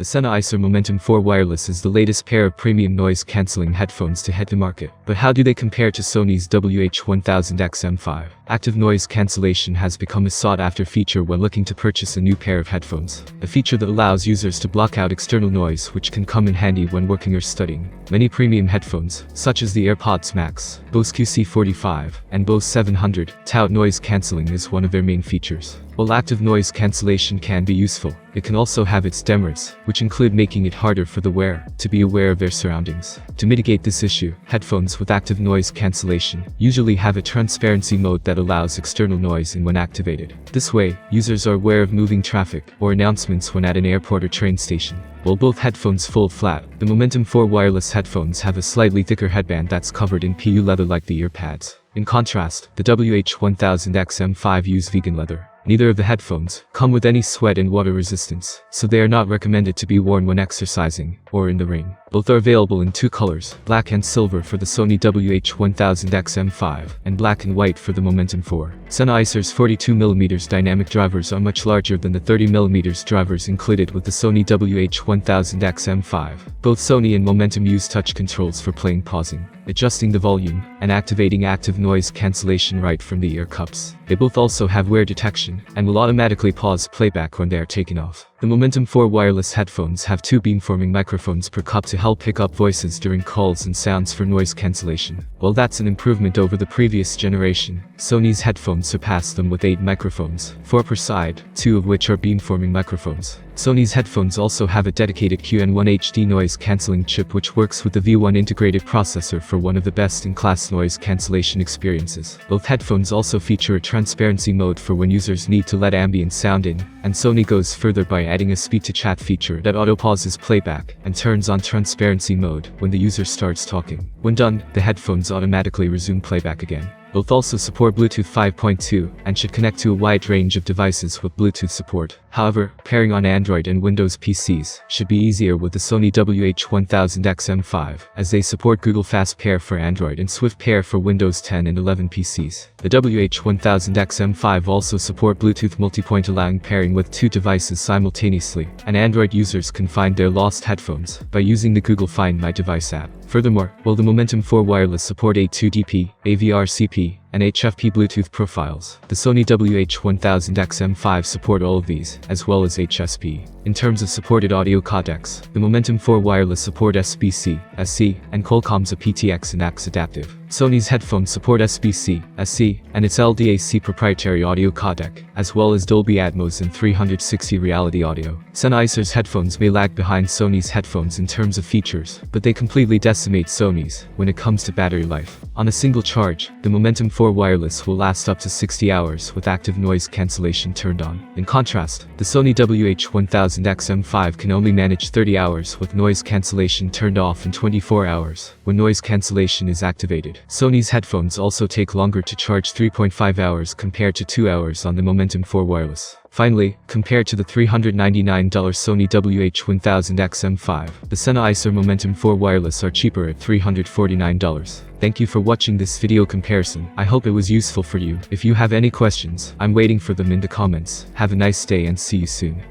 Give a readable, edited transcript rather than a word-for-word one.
The Sennheiser Momentum 4 Wireless is the latest pair of premium noise-canceling headphones to hit the market. But how do they compare to Sony's WH-1000XM5? Active noise cancellation has become a sought-after feature when looking to purchase a new pair of headphones. A feature that allows users to block out external noise, which can come in handy when working or studying. Many premium headphones, such as the AirPods Max, Bose QC45, and Bose 700, tout noise cancelling as one of their main features. While active noise cancellation can be useful, it can also have its demerits, which include making it harder for the wearer to be aware of their surroundings. To mitigate this issue, headphones with active noise cancellation usually have a transparency mode that allows external noise in when activated. This way, users are aware of moving traffic or announcements when at an airport or train station. While both headphones fold flat, the Momentum 4 wireless headphones have a slightly thicker headband that's covered in PU leather like the earpads. In contrast, the WH-1000XM5 use vegan leather. Neither of the headphones come with any sweat and water resistance, so they are not recommended to be worn when exercising or in the rain. Both are available in two colors, black and silver for the Sony WH-1000XM5, and black and white for the Momentum 4. Sennheiser's 42mm dynamic drivers are much larger than the 30mm drivers included with the Sony WH-1000XM5. Both Sony and Momentum use touch controls for playing, pausing, adjusting the volume, and activating active noise cancellation right from the ear cups. They both also have wear detection, and will automatically pause playback when they are taken off. The Momentum 4 wireless headphones have two beamforming microphones per cup to help pick up voices during calls and sounds for noise cancellation. While that's an improvement over the previous generation, Sony's headphones surpass them with 8 microphones, 4 per side, 2 of which are beamforming microphones. Sony's headphones also have a dedicated QN1 HD noise cancelling chip which works with the V1 integrated processor for one of the best-in-class noise cancellation experiences. Both headphones also feature a transparency mode for when users need to let ambient sound in, and Sony goes further by adding a speak-to-chat feature that auto-pauses playback and turns on transparency mode when the user starts talking. When done, the headphones automatically resume playback again. Both also support Bluetooth 5.2 and should connect to a wide range of devices with Bluetooth support. However, pairing on Android and Windows PCs should be easier with the Sony WH-1000XM5, as they support Google Fast Pair for Android and Swift Pair for Windows 10 and 11 PCs. The WH-1000XM5 also support Bluetooth multipoint, allowing pairing with 2 devices simultaneously, and Android users can find their lost headphones by using the Google Find My Device app. Furthermore, while the Momentum 4 wireless support A2DP, AVRCP, and HFP Bluetooth profiles, the Sony WH-1000XM5 support all of these, as well as HSP. In terms of supported audio codecs, the Momentum 4 wireless support SBC, SC, and Qualcomm's aptX and AX adaptive. Sony's headphones support SBC, SC, and its LDAC proprietary audio codec, as well as Dolby Atmos and 360 reality audio. Sennheiser's headphones may lag behind Sony's headphones in terms of features, but they completely decimate Sony's when it comes to battery life. On a single charge, the Momentum 4 wireless will last up to 60 hours with active noise cancellation turned on. In contrast, the Sony WH-1000XM5 can only manage 30 hours with noise cancellation turned off and 24 hours when noise cancellation is activated. Sony's headphones also take longer to charge, 3.5 hours compared to 2 hours on the Momentum 4 wireless. Finally, compared to the $399 Sony WH-1000XM5, the Sennheiser Momentum 4 wireless are cheaper at $349. Thank you for watching this video comparison. I hope it was useful for you. If you have any questions, I'm waiting for them in the comments. Have a nice day and see you soon.